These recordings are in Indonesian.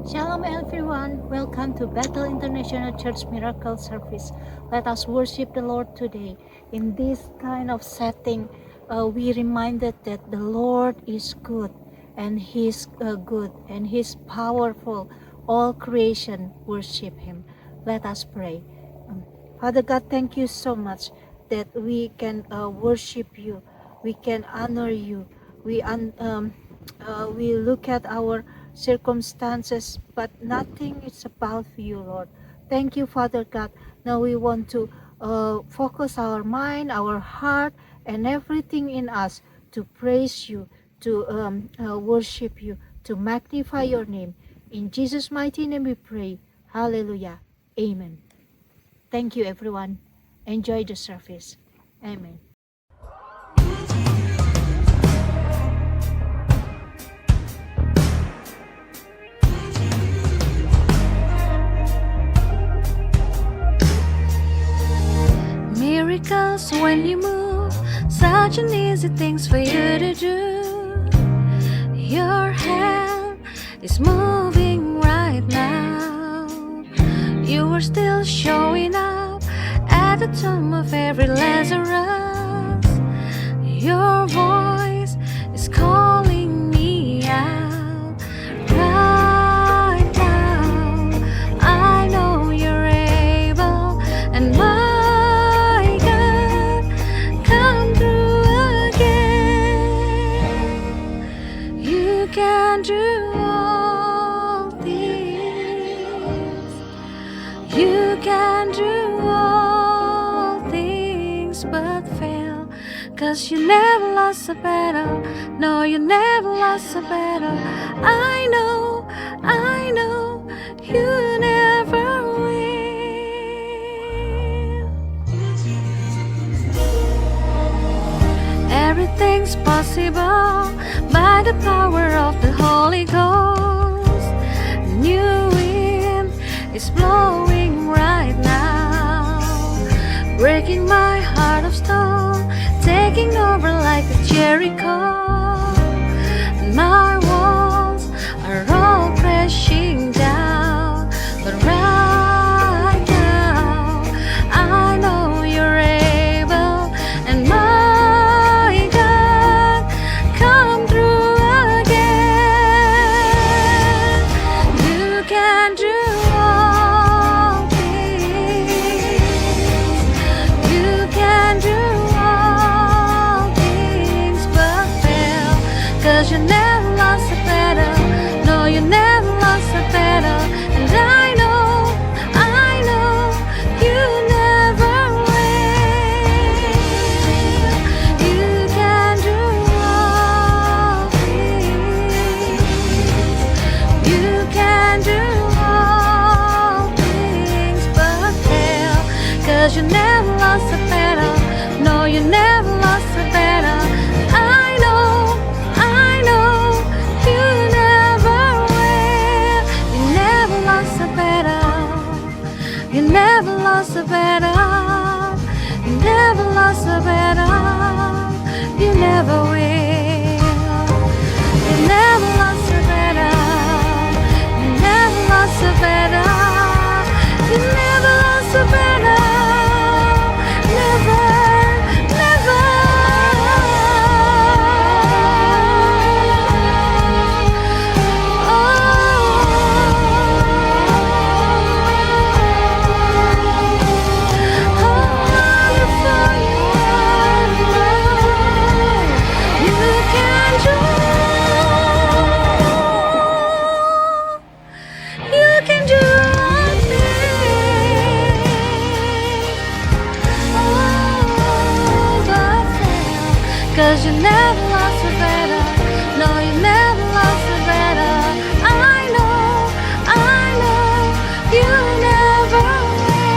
Shalom everyone, welcome to Bethel International Church Miracle Service. Let us worship the Lord today. In this kind of setting, we reminded that the Lord is good and He's good and He's powerful. All creation worship Him. Let us pray. Father God, thank you so much that we can worship you. We can honor you. We look at our circumstances, but nothing is above you, Lord. Thank you, Father God. Now we want to focus our mind, our heart, and everything in us to praise you, to worship you, to magnify your name. In Jesus' mighty name we pray. Hallelujah. Amen. Thank you, everyone. Enjoy the service. Amen. Miracles when you move, such an easy things for you to do. Your hand is moving right now. You are still showing up at the tomb of every Lazarus. Your voice is calling me out right now. I know you're able, and my God, come through again. You can do all things. You can do all things but fail. 'Cause you never lost a battle. No, you never lost a battle. I know, you never will. Everything's possible by the power of the Holy Ghost. New wind is blowing right now, breaking my heart of stone, taking over like a Jericho. My walls are all crashing down, but right now I know you're able, and my God, come through again. You can do all things. You can do all things but fail. 'Cause you never lost a battle. No, you never lost a battle. And I know, you never will. You can do all things. You can do all things but fail. 'Cause you never lost a battle. No, you never lost a battle. I know, you never will. You never lost a battle. You never lost a battle. You never lost a battle. You never will. You never lost a battle. You never lost a battle. You never lost a battle. Never, never. Cause you never lost a battle. No, you never lost a battle. I know, you never will.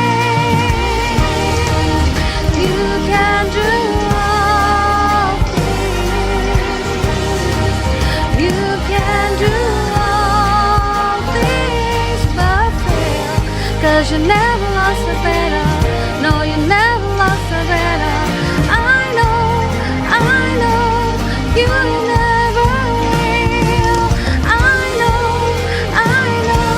You can do all things. You can do all things but fail. 'Cause you never lost a battle. No, you never lost a battle. I know, you never will. I know,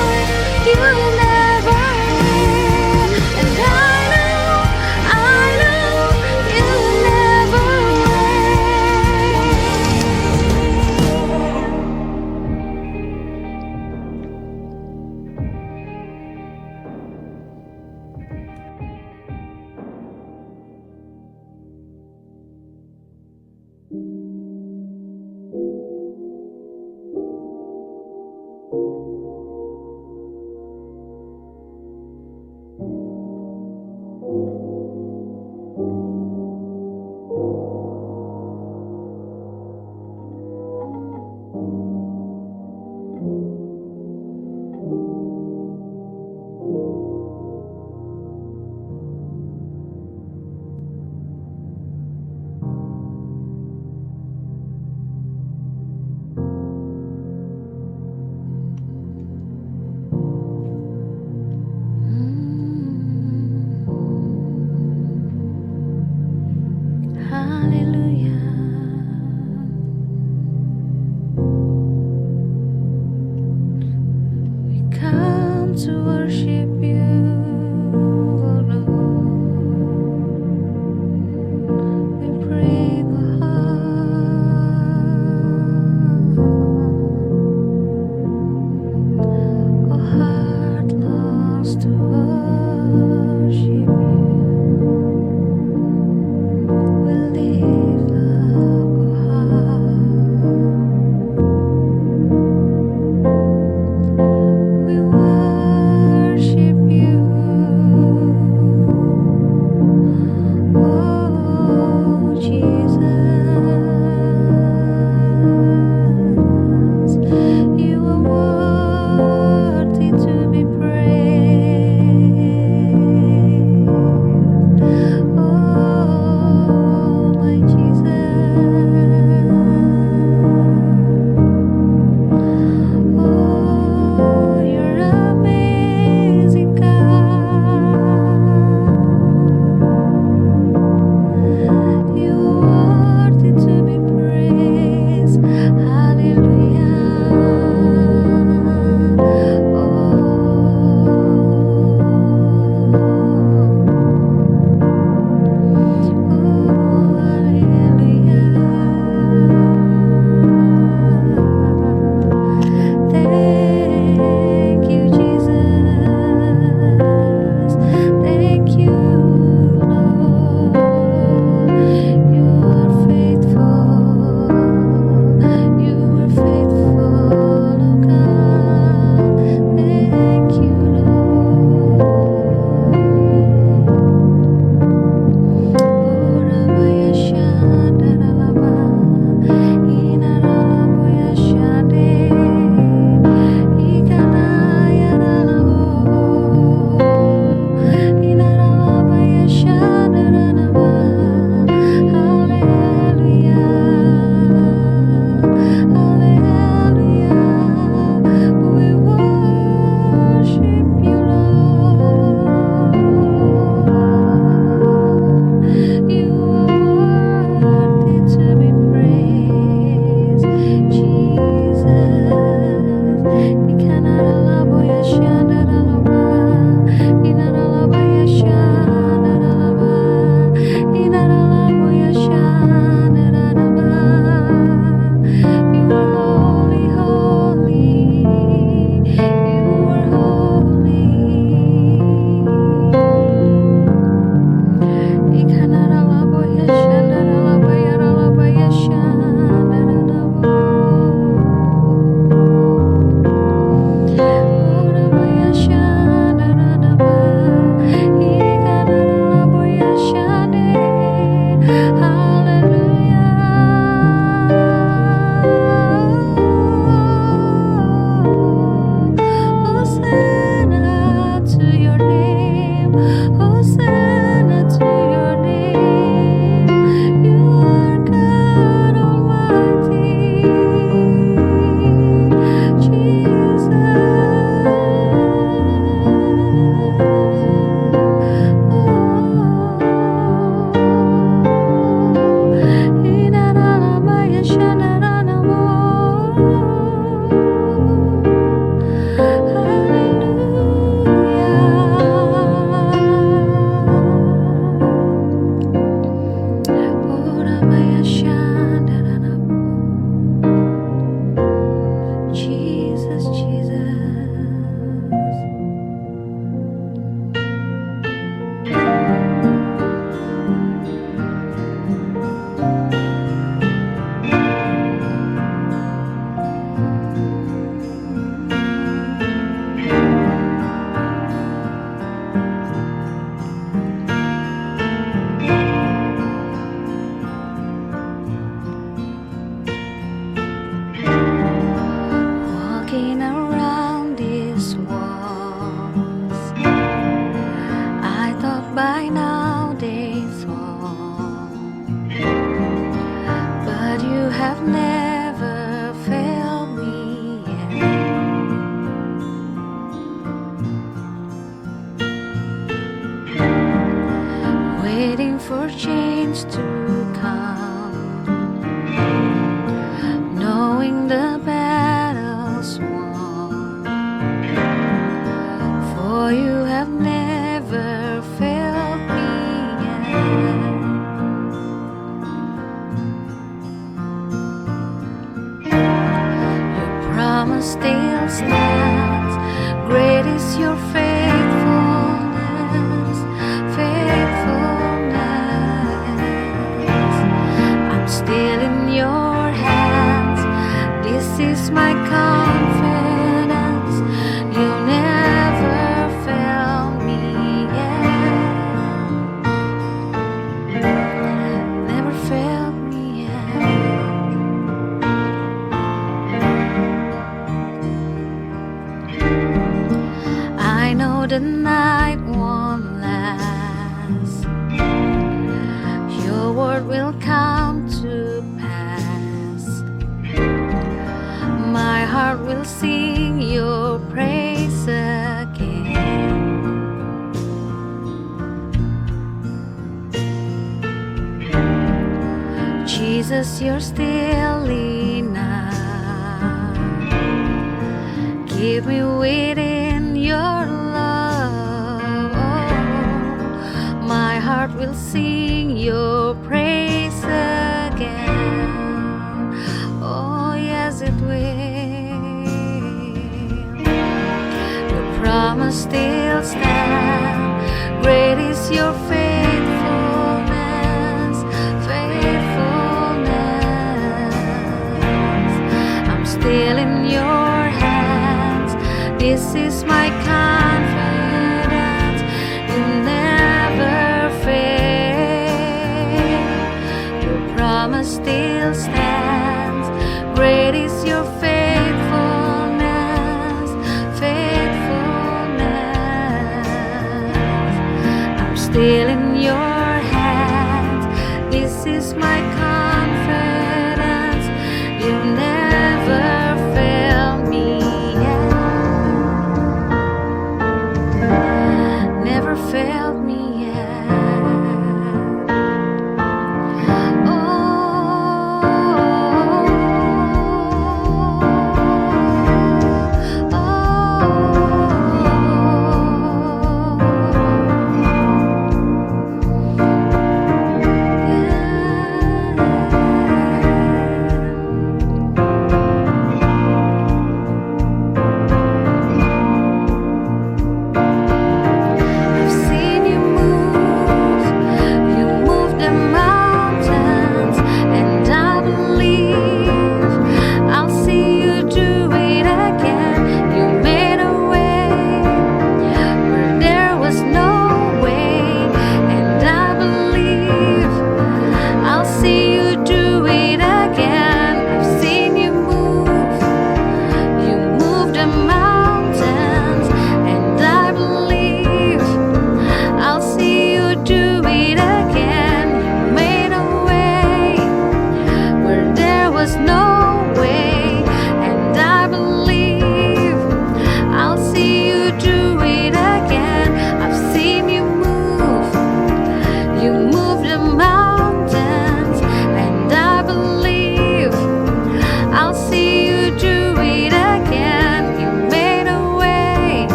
been around these walls. I thought by now they'd fall, but you have never failed me yet. Waiting for change to come, knowing the battle's won, for you have never failed me yet. Your promise still stands, great is your faithfulness, faithfulness. I'm still in your hands, this is my confidence. You never failed me yet, never failed me yet. I know the night won't last, your word will come to pass. My heart will sing your praise again. Jesus, you're still enough. Keep me within your love. My heart will sing your praise again. Oh, yes, it will. Your promise still stands. Great is your faithfulness, faithfulness. I'm still in your hands. This is my confidence. You never fail. Your promise still stands. Great is your faithfulness, faithfulness. I'm still in your hands. This is my confidence. You never fail me yet.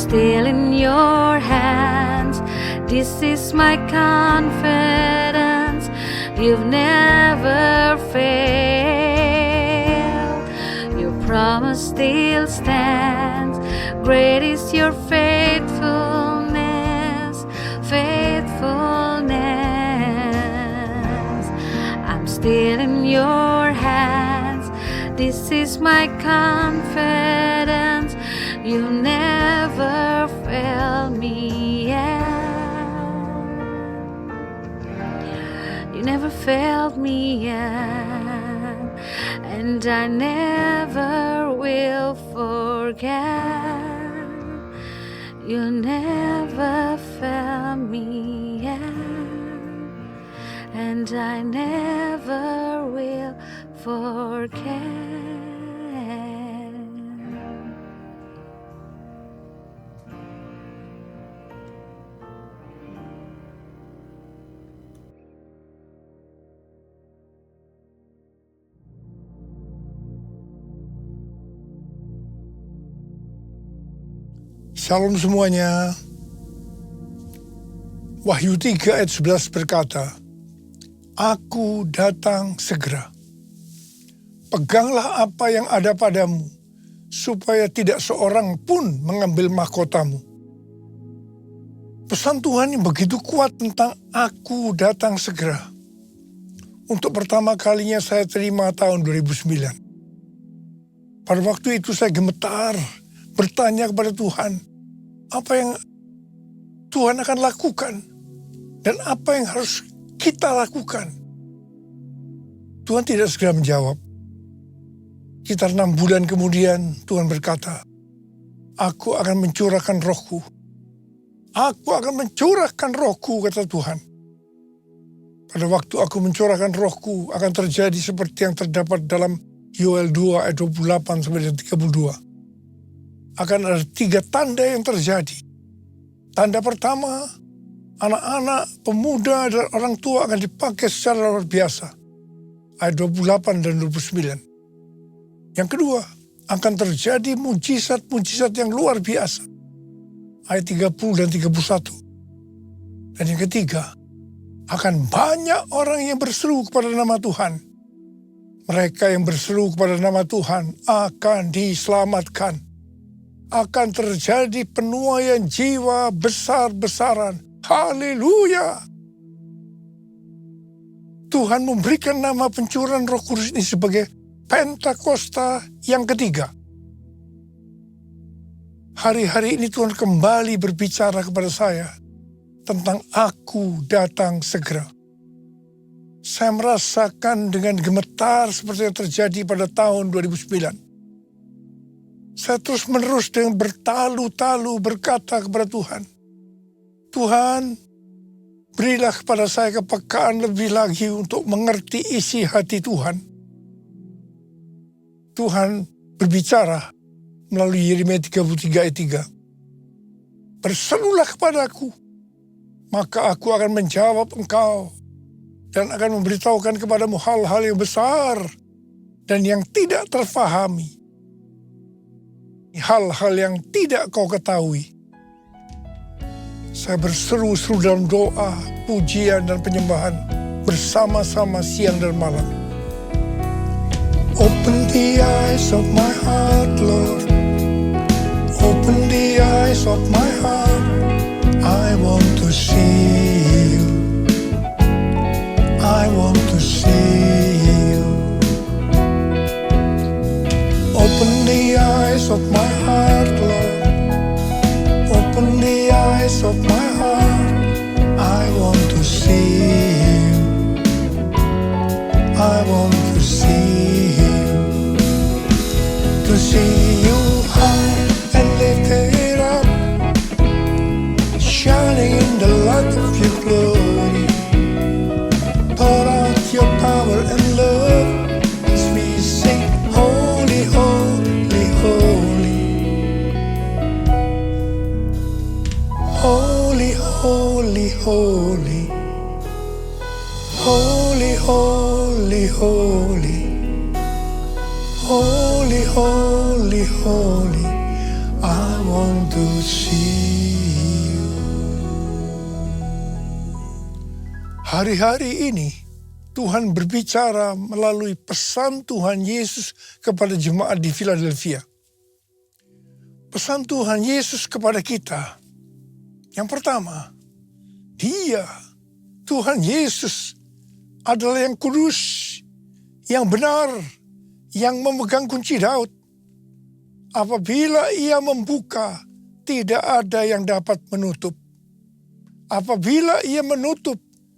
still in your hands. This is my confidence. You've never failed. Your promise still stands. Great is your faithfulness, faithfulness. I'm still in your hands. This is my confidence. You never failed me yet. You never failed me yet, and I never will forget. You never failed me yet, and I never will forget. Salam semuanya. Wahyu 3 ayat 11 berkata, Aku datang segera. Peganglah apa yang ada padamu, supaya tidak seorang pun mengambil mahkotamu. Pesan Tuhan yang begitu kuat tentang aku datang segera. Untuk pertama kalinya saya terima tahun 2009. Pada waktu itu saya gemetar, bertanya kepada Tuhan, apa yang Tuhan akan lakukan dan apa yang harus kita lakukan. Tuhan tidak segera menjawab. Sekitar 6 bulan kemudian Tuhan berkata, Aku akan mencurahkan rohku. Aku akan mencurahkan rohku, kata Tuhan. Pada waktu aku mencurahkan rohku akan terjadi seperti yang terdapat dalam Yoel 2 ayat 28-32. Akan ada 3 tanda yang terjadi. Tanda pertama, anak-anak, pemuda, dan orang tua akan dipakai secara luar biasa. Ayat 28 dan 29. Yang kedua, akan terjadi mujizat-mujizat yang luar biasa. Ayat 30 dan 31. Dan yang ketiga, akan banyak orang yang berseru kepada nama Tuhan. Mereka yang berseru kepada nama Tuhan akan diselamatkan. Akan terjadi penuaian jiwa besar-besaran. Haleluya! Tuhan memberikan nama pencurahan Roh Kudus ini sebagai Pentakosta yang ketiga. Hari-hari ini Tuhan kembali berbicara kepada saya tentang aku datang segera. Saya merasakan dengan gemetar seperti yang terjadi pada tahun 2009. Saya terus-menerus dengan bertalu-talu berkata kepada Tuhan, Tuhan, berilah kepada saya kepekaan lebih lagi untuk mengerti isi hati Tuhan. Tuhan berbicara melalui Yeremia 33 ayat 3. Berserulah kepadaku, maka aku akan menjawab engkau dan akan memberitahukan kepadamu hal-hal yang besar dan yang tidak terfahami. Hal-hal yang tidak kau ketahui. Saya berseru-seru dalam doa, pujian, dan penyembahan bersama-sama siang dan malam. Open the eyes of my heart, Lord. Open the eyes of my heart. I want to see you. I want to see you. Open the eyes of my heart, Lord. Open the eyes of my heart. I want to see you. I want to see you. To see you high and lifted up, shining in the light of your glory. Pour out your power and love as we sing, Holy, Holy, Holy. Holy, Holy, Holy. Holy, Holy, Holy. Holy, Holy, Holy. I want to see you. Hari-hari ini Tuhan berbicara melalui pesan Tuhan Yesus kepada jemaat di Philadelphia. Pesan Tuhan Yesus kepada kita. Yang pertama, Dia, Tuhan Yesus, adalah yang kudus, yang benar, yang memegang kunci Daud. Apabila Ia membuka, tidak ada yang dapat menutup. Apabila Ia menutup,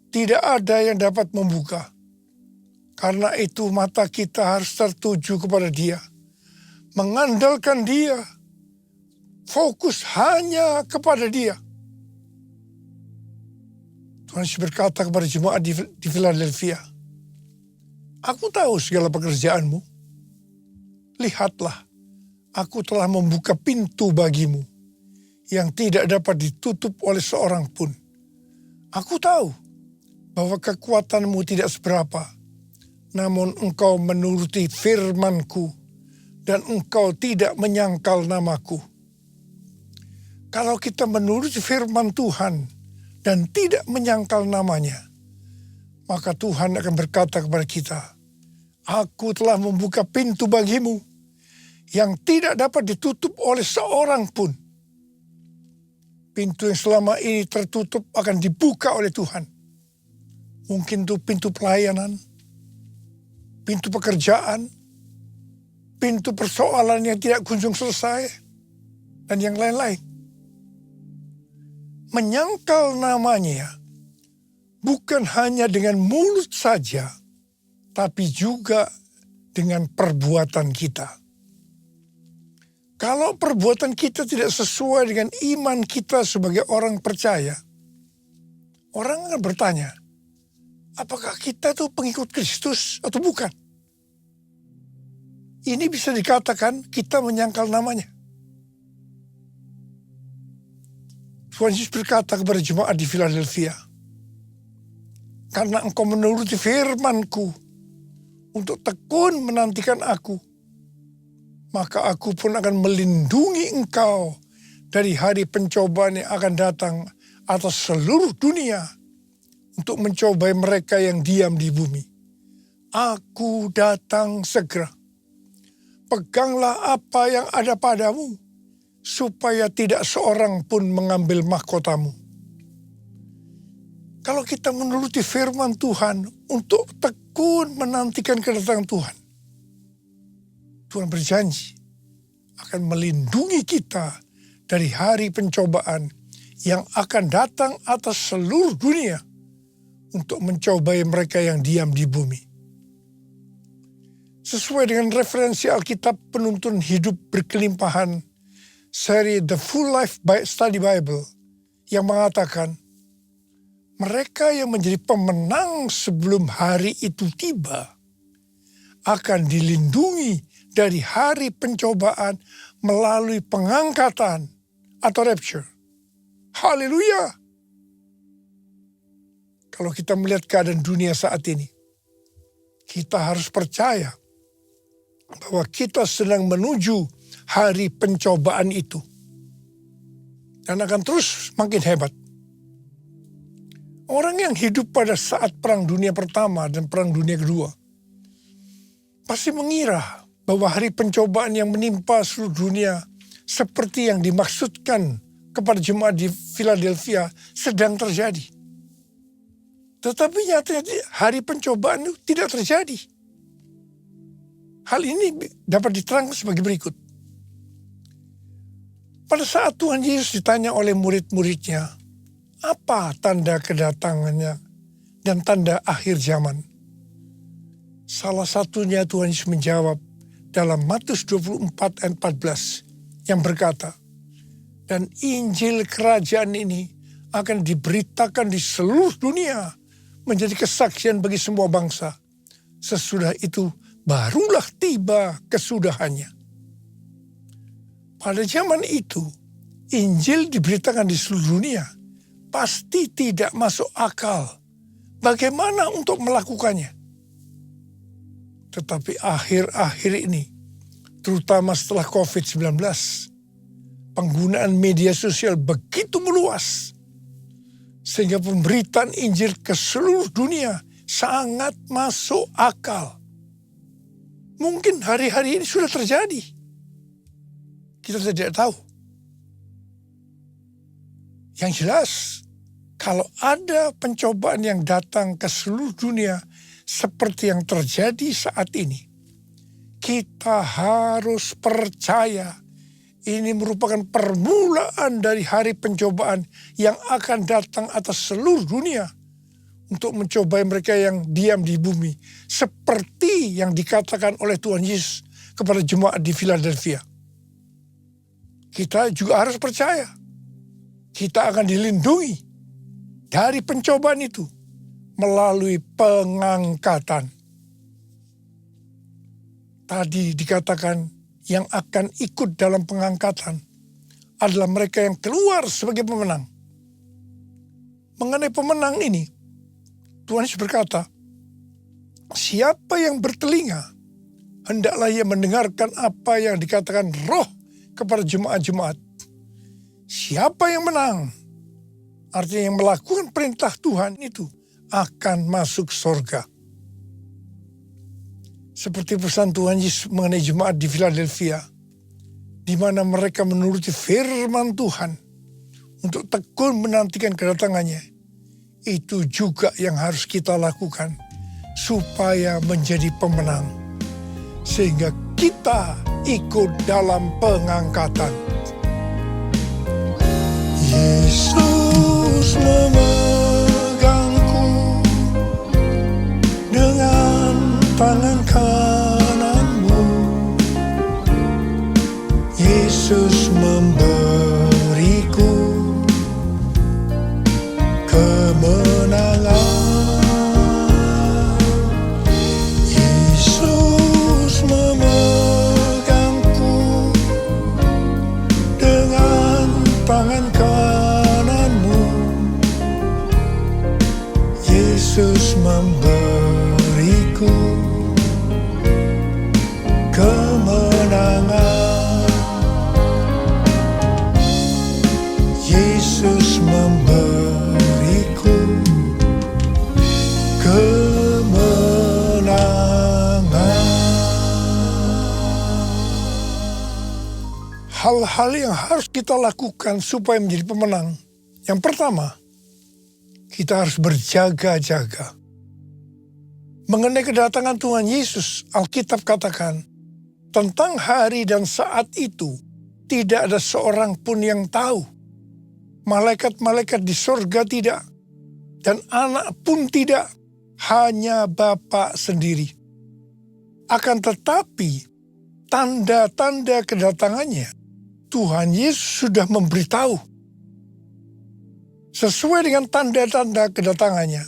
tidak ada yang dapat membuka. Karena itu mata kita harus tertuju kepada Dia. Mengandalkan Dia. Fokus hanya kepada Dia. Tuhan Yesus berkata kepada jemaat di Philadelphia, aku tahu segala pekerjaanmu. Lihatlah, aku telah membuka pintu bagimu yang tidak dapat ditutup oleh seorang pun. Aku tahu bahwa kekuatanmu tidak seberapa, namun engkau menuruti firman-Ku dan engkau tidak menyangkal namaku. Kalau kita menuruti firman Tuhan dan tidak menyangkal namanya, maka Tuhan akan berkata kepada kita, aku telah membuka pintu bagimu yang tidak dapat ditutup oleh seorang pun. Pintu yang selama ini tertutup akan dibuka oleh Tuhan. Mungkin itu pintu pelayanan, pintu pekerjaan, pintu persoalan yang tidak kunjung selesai, dan yang lain-lain. Menyangkal namanya bukan hanya dengan mulut saja, tapi juga dengan perbuatan kita. Kalau perbuatan kita tidak sesuai dengan iman kita sebagai orang percaya, orang akan bertanya, apakah kita itu pengikut Kristus atau bukan? Ini bisa dikatakan kita menyangkal namanya. Tuhan Yesus berkata kepada jemaat di Philadelphia, karena engkau menuruti firman-Ku untuk tekun menantikan aku, maka aku pun akan melindungi engkau dari hari pencobaan yang akan datang atas seluruh dunia untuk mencobai mereka yang diam di bumi. Aku datang segera. Peganglah apa yang ada padamu, supaya tidak seorang pun mengambil mahkotamu. Kalau kita menuruti firman Tuhan untuk tekun menantikan kedatangan Tuhan, Tuhan berjanji akan melindungi kita dari hari pencobaan yang akan datang atas seluruh dunia untuk mencobai mereka yang diam di bumi. Sesuai dengan referensi Alkitab Penuntun Hidup Berkelimpahan, seri The Full Life Study Bible, yang mengatakan mereka yang menjadi pemenang sebelum hari itu tiba akan dilindungi dari hari pencobaan melalui pengangkatan atau rapture. Haleluya! Kalau kita melihat keadaan dunia saat ini, kita harus percaya bahwa kita sedang menuju hari pencobaan itu. Dan akan terus makin hebat. Orang yang hidup pada saat Perang Dunia Pertama dan Perang Dunia Kedua pasti mengira bahwa hari pencobaan yang menimpa seluruh dunia seperti yang dimaksudkan kepada jemaat di Philadelphia sedang terjadi. Tetapi nyatanya hari pencobaan itu tidak terjadi. Hal ini dapat diterangkan sebagai berikut. Pada saat Tuhan Yesus ditanya oleh murid-muridnya, apa tanda kedatangannya dan tanda akhir zaman? Salah satunya Tuhan Yesus menjawab dalam Matius 24 ayat 14 yang berkata, dan Injil kerajaan ini akan diberitakan di seluruh dunia menjadi kesaksian bagi semua bangsa. Sesudah itu barulah tiba kesudahannya. Pada zaman itu, Injil diberitakan di seluruh dunia. Pasti tidak masuk akal. Bagaimana untuk melakukannya? Tetapi akhir-akhir ini, terutama setelah COVID-19, penggunaan media sosial begitu meluas, sehingga pemberitaan Injil ke seluruh dunia sangat masuk akal. Mungkin hari-hari ini sudah terjadi. Kita tidak tahu. Yang jelas, kalau ada pencobaan yang datang ke seluruh dunia seperti yang terjadi saat ini, kita harus percaya ini merupakan permulaan dari hari pencobaan yang akan datang atas seluruh dunia untuk mencobai mereka yang diam di bumi, seperti yang dikatakan oleh Tuhan Yesus kepada jemaat di Philadelphia. Kita juga harus percaya kita akan dilindungi dari pencobaan itu melalui pengangkatan. Tadi dikatakan yang akan ikut dalam pengangkatan adalah mereka yang keluar sebagai pemenang. Mengenai pemenang ini, Tuhan Yesus berkata, siapa yang bertelinga, hendaklah ia mendengarkan apa yang dikatakan Roh kepada jemaat-jemaat. Siapa yang menang, artinya yang melakukan perintah Tuhan itu, akan masuk surga. Seperti pesan Tuhan Yesus mengenai jemaat di Philadelphia, di mana mereka menuruti firman Tuhan untuk tekun menantikan kedatangannya. Itu juga yang harus kita lakukan supaya menjadi pemenang, sehingga kita ikut dalam pengangkatan. Yesus memegangku dengan tangan kananmu. Yesus memberiku kemenangan. Yesus memegangku dengan tangan kananmu. Yesus memberiku kemenangan. Yesus memberiku kemenangan. Hal-hal yang harus kita lakukan supaya menjadi pemenang. Yang pertama, kita harus berjaga-jaga. Mengenai kedatangan Tuhan Yesus, Alkitab katakan, tentang hari dan saat itu, tidak ada seorang pun yang tahu. Malaikat-malaikat di surga tidak, dan anak pun tidak, hanya Bapa sendiri. Akan tetapi, tanda-tanda kedatangannya, Tuhan Yesus sudah memberitahu. Sesuai dengan tanda-tanda kedatangannya,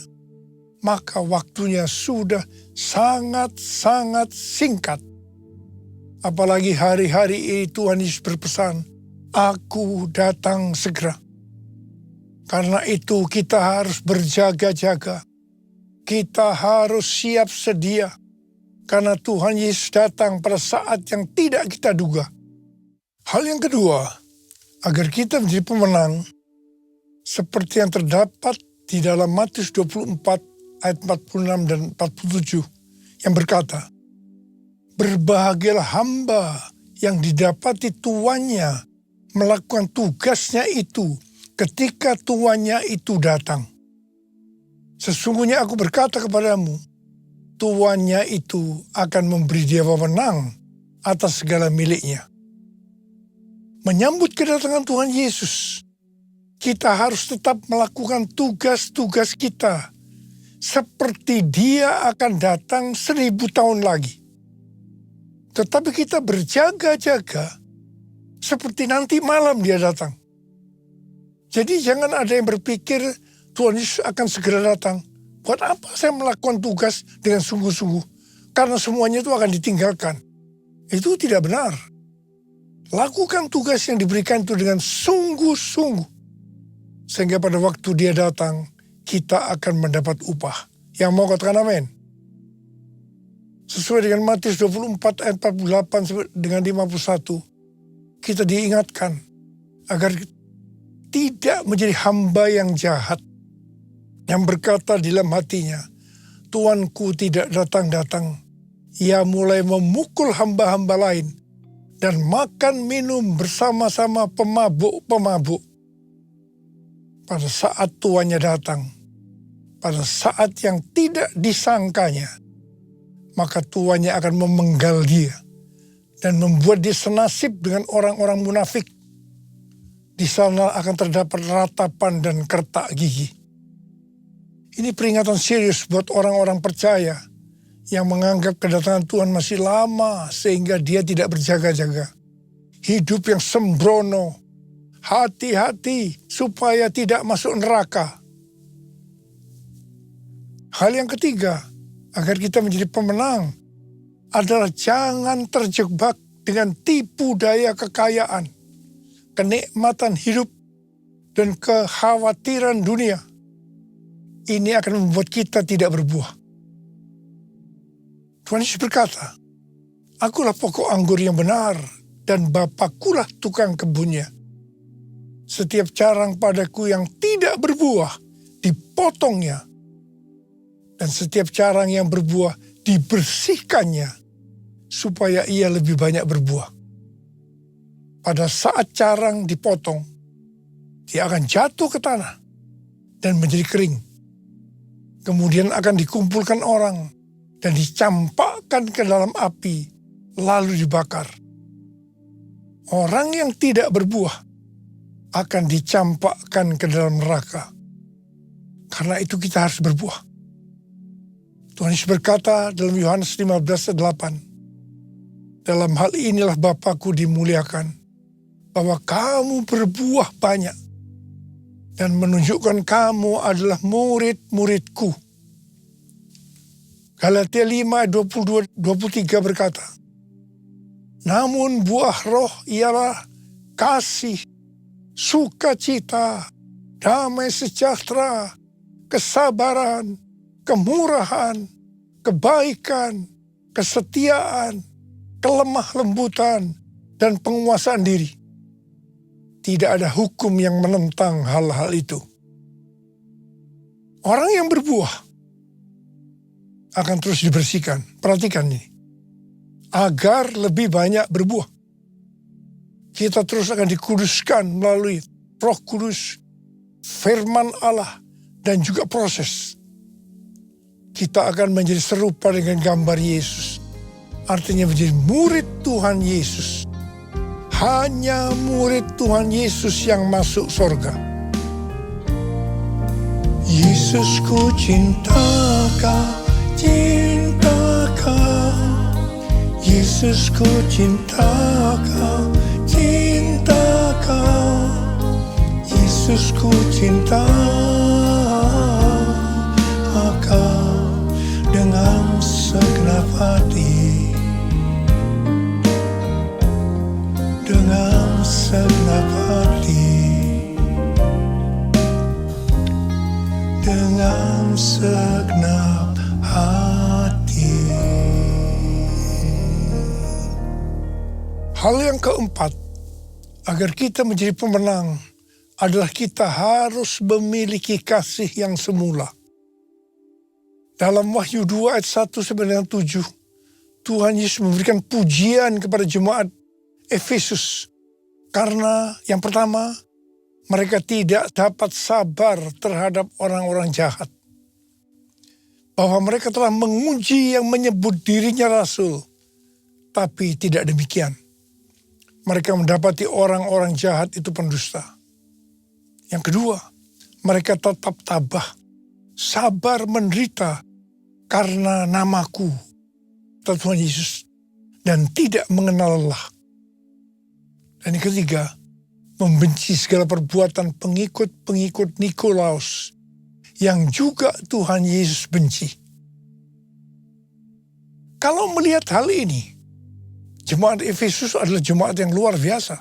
maka waktunya sudah sangat-sangat singkat. Apalagi hari-hari ini Tuhan Yesus berpesan, Aku datang segera. Karena itu kita harus berjaga-jaga. Kita harus siap sedia. Karena Tuhan Yesus datang pada saat yang tidak kita duga. Hal yang kedua, agar kita menjadi pemenang, seperti yang terdapat di dalam Matius 24 ayat 46 dan 47 yang berkata, berbahagialah hamba yang didapati tuannya melakukan tugasnya itu ketika tuannya itu datang. Sesungguhnya aku berkata kepadamu, tuannya itu akan memberi dia wewenang atas segala miliknya. Menyambut kedatangan Tuhan Yesus, kita harus tetap melakukan tugas-tugas kita seperti dia akan datang 1000 tahun lagi. Tetapi kita berjaga-jaga seperti nanti malam dia datang. Jadi jangan ada yang berpikir Tuhan Yesus akan segera datang. Buat apa saya melakukan tugas dengan sungguh-sungguh? Karena semuanya itu akan ditinggalkan. Itu tidak benar. Lakukan tugas yang diberikan itu dengan sungguh-sungguh. Sehingga pada waktu dia datang, kita akan mendapat upah. Yang mau katakan amin. Sesuai dengan Matius 24 ayat 48 dengan 51, kita diingatkan agar tidak menjadi hamba yang jahat, yang berkata di dalam hatinya, Tuanku tidak datang-datang. Ia mulai memukul hamba-hamba lain dan makan minum bersama-sama pemabuk-pemabuk. Pada saat tuannya datang, pada saat yang tidak disangkanya, maka tuannya akan memenggal dia dan membuat dia senasib dengan orang-orang munafik. Di sana akan terdapat ratapan dan kertak gigi. Ini peringatan serius buat orang-orang percaya yang menganggap kedatangan Tuhan masih lama sehingga dia tidak berjaga-jaga. Hidup yang sembrono, hati-hati supaya tidak masuk neraka. Hal yang ketiga, agar kita menjadi pemenang, adalah jangan terjebak dengan tipu daya kekayaan, kenikmatan hidup, dan kekhawatiran dunia. Ini akan membuat kita tidak berbuah. Tuhan Yesus berkata, Akulah pokok anggur yang benar, dan Bapakulah tukang kebunnya. Setiap carang padaku yang tidak berbuah, dipotongnya. Dan setiap carang yang berbuah, dibersihkannya, supaya ia lebih banyak berbuah. Pada saat carang dipotong, dia akan jatuh ke tanah dan menjadi kering. Kemudian akan dikumpulkan orang dan dicampakkan ke dalam api, lalu dibakar. Orang yang tidak berbuah akan dicampakkan ke dalam neraka. Karena itu kita harus berbuah. Tuhan Yesus berkata dalam Yohanes 15:8, dalam hal inilah Bapa-Ku dimuliakan, bahwa kamu berbuah banyak, dan menunjukkan kamu adalah murid-murid-Ku. Galatia 5:22-23 berkata, namun buah roh ialah kasih, sukacita, damai sejahtera, kesabaran, kemurahan, kebaikan, kesetiaan, kelemah lembutan, dan penguasaan diri. Tidak ada hukum yang menentang hal-hal itu. Orang yang berbuah akan terus dibersihkan. Perhatikan ini. Agar lebih banyak berbuah. Kita terus akan dikuduskan melalui Roh Kudus, firman Allah, dan juga proses. Kita akan menjadi serupa dengan gambar Yesus. Artinya menjadi murid Tuhan Yesus. Hanya murid Tuhan Yesus yang masuk surga. Yesus, ku cinta Kau, cinta Kau. Yesus, ku cinta Kau, cinta Kau. Yesus, ku cinta Kau dengan segenap hati. Dengan segenap hati, dengan segenap hati. Hal yang keempat, agar kita menjadi pemenang, adalah kita harus memiliki kasih yang semula. Dalam Wahyu 2 ayat 1-7, Tuhan Yesus memberikan pujian kepada jemaat Efesus, karena yang pertama, mereka tidak dapat sabar terhadap orang-orang jahat. Bahwa mereka telah menguji yang menyebut dirinya rasul, tapi tidak demikian. Mereka mendapati orang-orang jahat itu pendusta. Yang kedua, mereka tetap tabah, sabar menderita karena namaku, Tuhan Yesus, dan tidak mengenal lelah. Dan yang ketiga, membenci segala perbuatan pengikut-pengikut Nikolaus yang juga Tuhan Yesus benci. Kalau melihat hal ini, jemaat Efesus adalah jemaat yang luar biasa.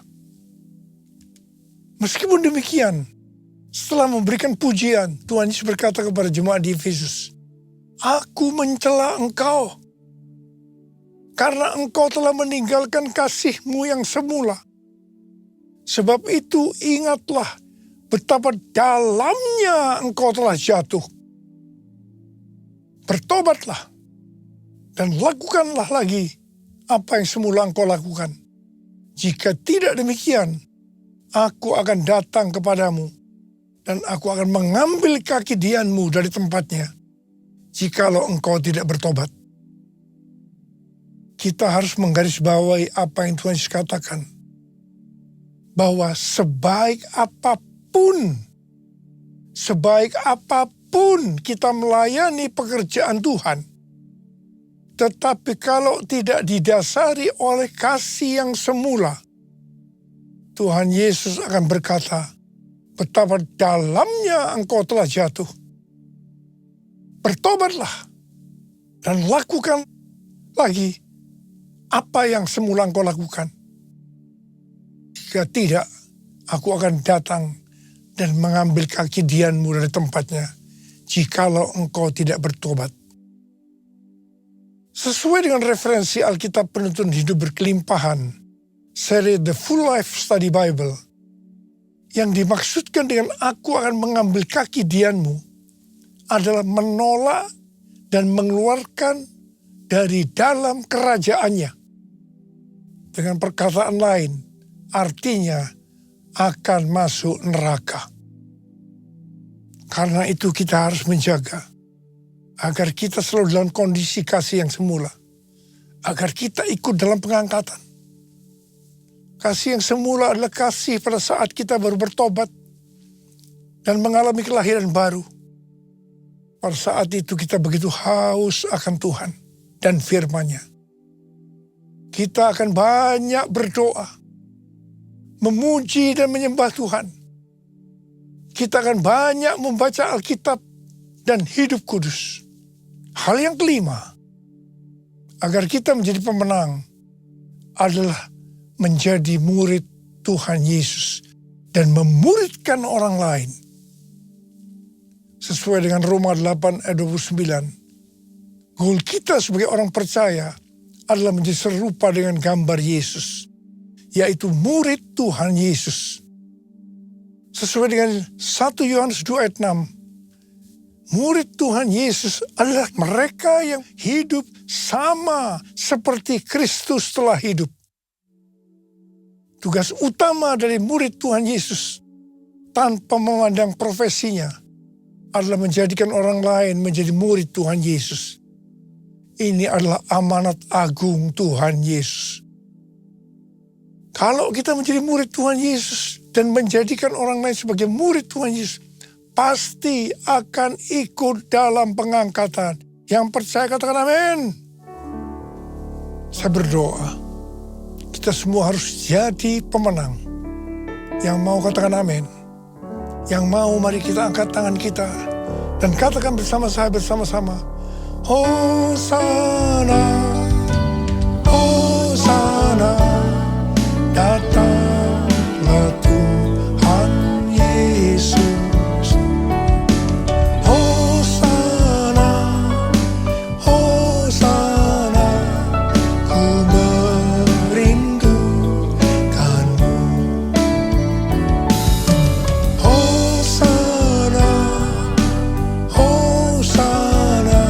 Meskipun demikian, setelah memberikan pujian, Tuhan Yesus berkata kepada jemaat di Efesus, Aku mencela engkau, karena engkau telah meninggalkan kasihmu yang semula. Sebab itu ingatlah betapa dalamnya engkau telah jatuh. Bertobatlah dan lakukanlah lagi apa yang semula engkau lakukan. Jika tidak demikian, aku akan datang kepadamu dan aku akan mengambil kaki dianmu dari tempatnya, jikalau engkau tidak bertobat. Kita harus menggarisbawahi apa yang Tuhan Yesus katakan, bahwa sebaik apapun kita melayani pekerjaan Tuhan, tetapi kalau tidak didasari oleh kasih yang semula, Tuhan Yesus akan berkata, betapa dalamnya engkau telah jatuh. Bertobatlah dan lakukan lagi apa yang semula engkau lakukan. Jika tidak, aku akan datang dan mengambil kaki dianmu dari tempatnya, jikalau engkau tidak bertobat. Sesuai dengan referensi Alkitab Penuntun Hidup Berkelimpahan, seri The Full Life Study Bible, yang dimaksudkan dengan aku akan mengambil kaki dianmu adalah menolak dan mengeluarkan dari dalam kerajaannya. Dengan perkataan lain, artinya akan masuk neraka. Karena itu kita harus menjaga agar kita selalu dalam kondisi kasih yang semula. Agar kita ikut dalam pengangkatan. Kasih yang semula adalah kasih pada saat kita baru bertobat dan mengalami kelahiran baru. Pada saat itu kita begitu haus akan Tuhan dan firman-Nya. Kita akan banyak berdoa, memuji dan menyembah Tuhan. Kita akan banyak membaca Alkitab dan hidup kudus. Hal yang kelima, agar kita menjadi pemenang, adalah menjadi murid Tuhan Yesus dan memuridkan orang lain. Sesuai dengan Roma 8 ayat 29, goal kita sebagai orang percaya adalah menjadi serupa dengan gambar Yesus, yaitu murid Tuhan Yesus. Sesuai dengan 1 Yohanes 2 ayat 6, murid Tuhan Yesus adalah mereka yang hidup sama seperti Kristus telah hidup. Tugas utama dari murid Tuhan Yesus tanpa memandang profesinya adalah menjadikan orang lain menjadi murid Tuhan Yesus. Ini adalah amanat agung Tuhan Yesus. Kalau kita menjadi murid Tuhan Yesus dan menjadikan orang lain sebagai murid Tuhan Yesus, pasti akan ikut dalam pengangkatan. Yang percaya katakan amin. Saya berdoa, kita semua harus jadi pemenang. Yang mau katakan amin. Yang mau mari kita angkat tangan kita dan katakan bersama saya bersama-sama. Hosana, Hosana, datanglah Tuhan Yesus. Hosana, Hosana, ku merindukanmu. Hosana, Hosana,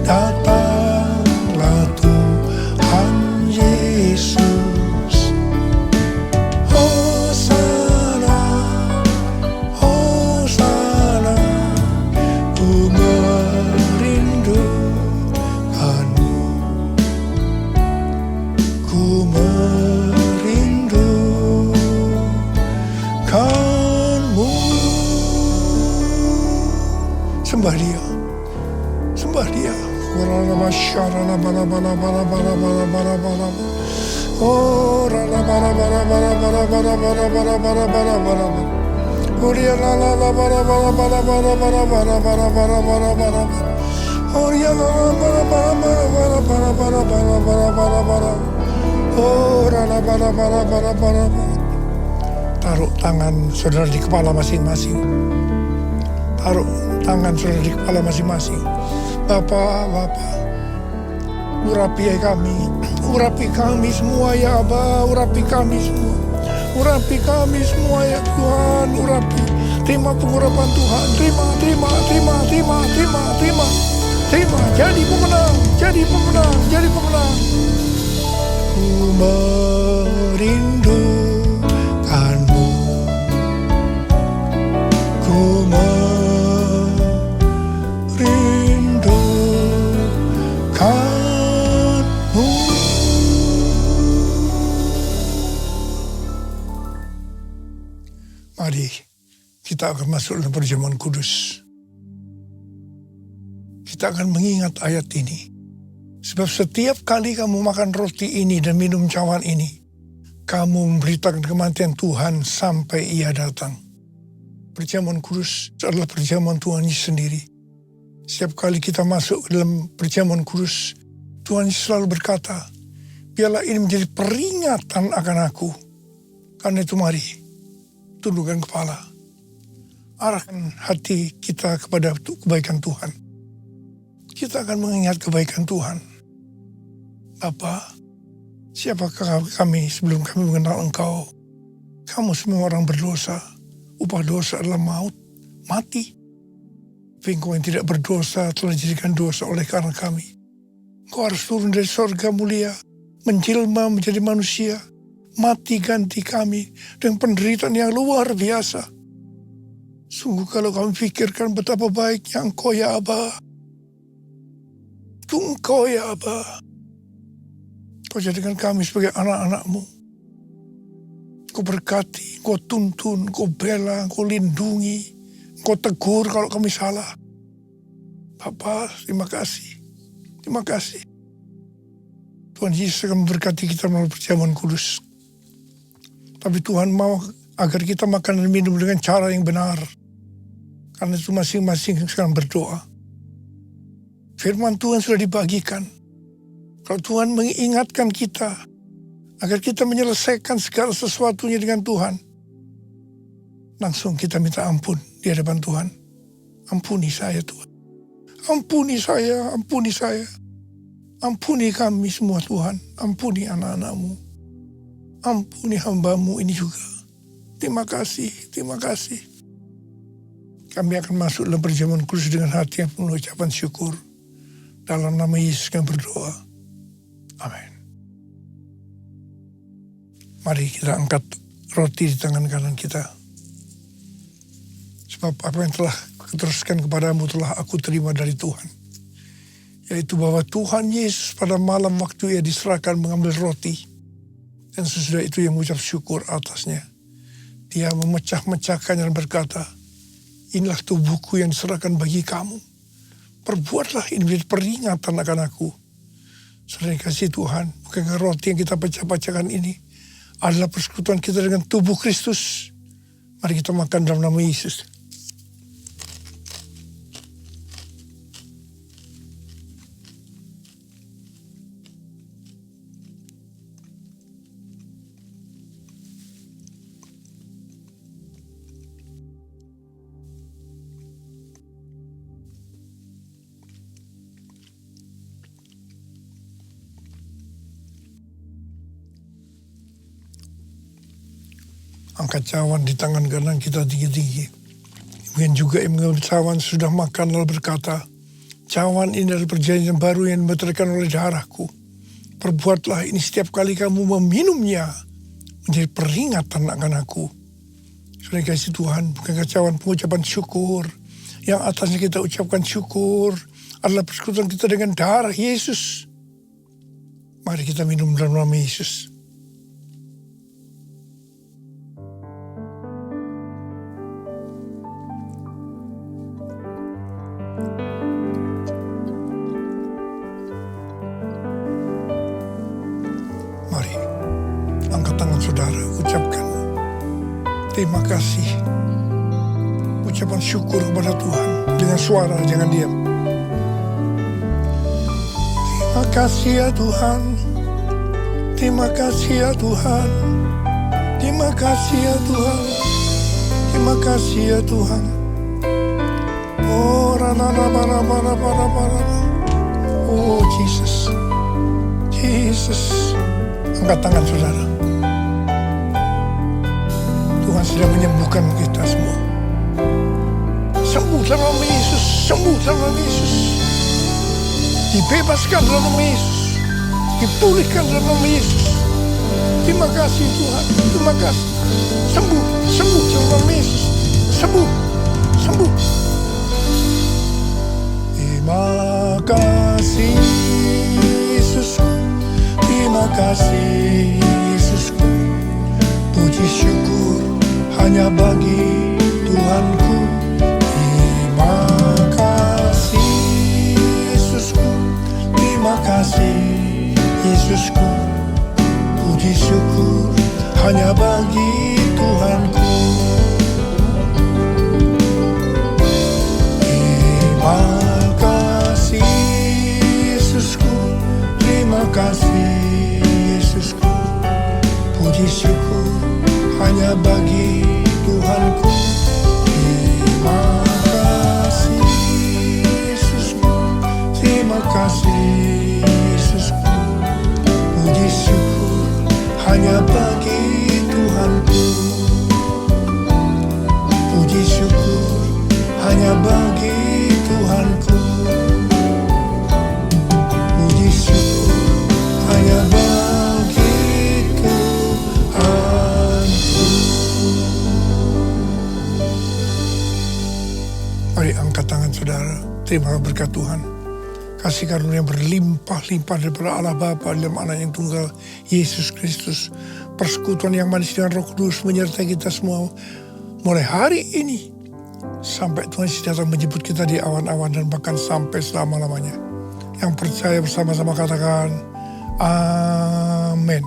datanglah Tuhan Yesus. Hosana, Hosana, ku merindukanmu. Ku merindukanmu. Sembah Dia. Sembah Dia. Oh, taruh tangan saudara di kepala masing-masing. Taruh tangan saudara di kepala masing-masing. Bapak, urapi kami semua ya Aba, urapi kami semua. Urapi kami semua ya Tuhan, urapi. Terima pengurapan Tuhan, terima. Jadi pemenang. Ku merindukanmu, ku merindukanmu. Mari kita akan masuk dalam perjamuan kudus. Kita akan mengingat ayat ini. Sebab setiap kali kamu makan roti ini dan minum cawan ini, kamu memberitakan kematian Tuhan sampai Ia datang. Perjamuan kudus adalah perjamuan Tuhan Yesus sendiri. Setiap kali kita masuk ke dalam perjamuan kudus, Tuhan Yesus selalu berkata, biarlah ini menjadi peringatan akan aku. Karena itu mari, tundukkan kepala. Arahkan hati kita kepada kebaikan Tuhan. Kita akan mengingat kebaikan Tuhan. Bapa, siapakah kami sebelum kami mengenal Engkau? Kamu semua orang berdosa. Upah dosa adalah maut, mati. Tapi Engkau yang tidak berdosa telah dijadikan dosa oleh karena kami. Engkau harus turun dari sorga mulia, menjelma menjadi manusia, mati ganti kami dengan penderitaan yang luar biasa. Sungguh kalau kami pikirkan betapa baiknya Engkau ya Aba. Itu Engkau ya Aba. Kau jadikan kami sebagai anak-anak-Mu. Kau berkati, Kau tuntun, Kau bela, Kau lindungi, Kau tegur kalau kami salah. Bapa, terima kasih. Terima kasih. Tuhan Yesus akan memberkati kita melalui perjamuan kudus. Tapi Tuhan mau agar kita makan dan minum dengan cara yang benar. Karena itu masing-masing sekarang berdoa. Firman Tuhan sudah dibagikan. Kalau Tuhan mengingatkan kita agar kita menyelesaikan segala sesuatunya dengan Tuhan, langsung kita minta ampun di hadapan Tuhan. Ampuni saya Tuhan. Ampuni saya, ampuni saya. Ampuni kami semua Tuhan. Ampuni anak-anak-Mu. Ampuni hamba-Mu ini juga. Terima kasih, terima kasih. Kami akan masuk dalam perjamuan kudus dengan hati yang penuh ucapan syukur. Dalam nama Yesus kami berdoa. Amin. Mari kita angkat roti di tangan kanan kita. Sebab apa yang telah kuteruskan kepadamu telah aku terima dari Tuhan. Yaitu bahwa Tuhan Yesus pada malam waktu Ia diserahkan mengambil roti. Dan sesudah itu Ia mengucap syukur atasnya. Dia memecah-mecahkannya dan berkata, inilah tubuhku yang diserahkan bagi kamu. Perbuatlah ini menjadi peringatan akan aku. Saudara kasih Tuhan, bukankah roti yang kita pecah-pecahkan ini adalah persekutuan kita dengan tubuh Kristus. Mari kita makan dalam nama Yesus. Angkat cawan di tangan kanan kita tinggi-tinggi. Kemudian juga yang mengambil cawan sudah makan lalu berkata, cawan ini adalah perjanjian baru yang dimeteraikan oleh darahku. Perbuatlah ini setiap kali kamu meminumnya menjadi peringatan akan aku. Sudah kasih Tuhan, bukankah cawan pengucapan syukur yang atasnya kita ucapkan syukur adalah persekutuan kita dengan darah Yesus. Mari kita minum dalam nama Yesus. Saudara, ucapkan terima kasih. Ucapan syukur kepada Tuhan dengan suara, jangan diam. Terima kasih ya Tuhan. Terima kasih ya Tuhan. Terima kasih ya Tuhan. Terima kasih ya Tuhan. Oh, oh Jesus. Jesus. Angkat tangan saudara. sedang menyembuhkan kita semua. Sembuh dalam nama Yesus, sembuh dalam nama Yesus. Dibebaskan dalam nama Yesus, dipulihkan dalam nama Yesus. Terima kasih Tuhan, terima kasih. Sembuh, sembuh dalam nama Yesus. Sembuh, sembuh. Terima kasih Yesusku, terima kasih Yesusku. Puji syukur hanya bagi Tuhanku. Terima kasih Yesusku, terima kasih Yesusku. Puji syukur hanya bagi Tuhanku. Terima kasih Yesusku, terima kasih Yesusku. Puji syukur hanya bagi Tuhanku. Terima kasih Yesusku, terima kasih Yesusku. Puji syukur hanya bagi Tuhanku. Puji syukur hanya bagi Tuhanku. Puji syukur hanya bagi Tuhanku. Mari angkat tangan saudara, terima berkat Tuhan. Kasih karunia berlimpah-limpah daripada Allah Bapa dalam Anak yang tunggal Yesus Kristus. Persekutuan yang manis dengan Roh Kudus menyertai kita semua mulai hari ini sampai Tuhan Yesus datang menjemput kita di awan-awan dan bahkan sampai selama-lamanya. Yang percaya bersama-sama katakan amin.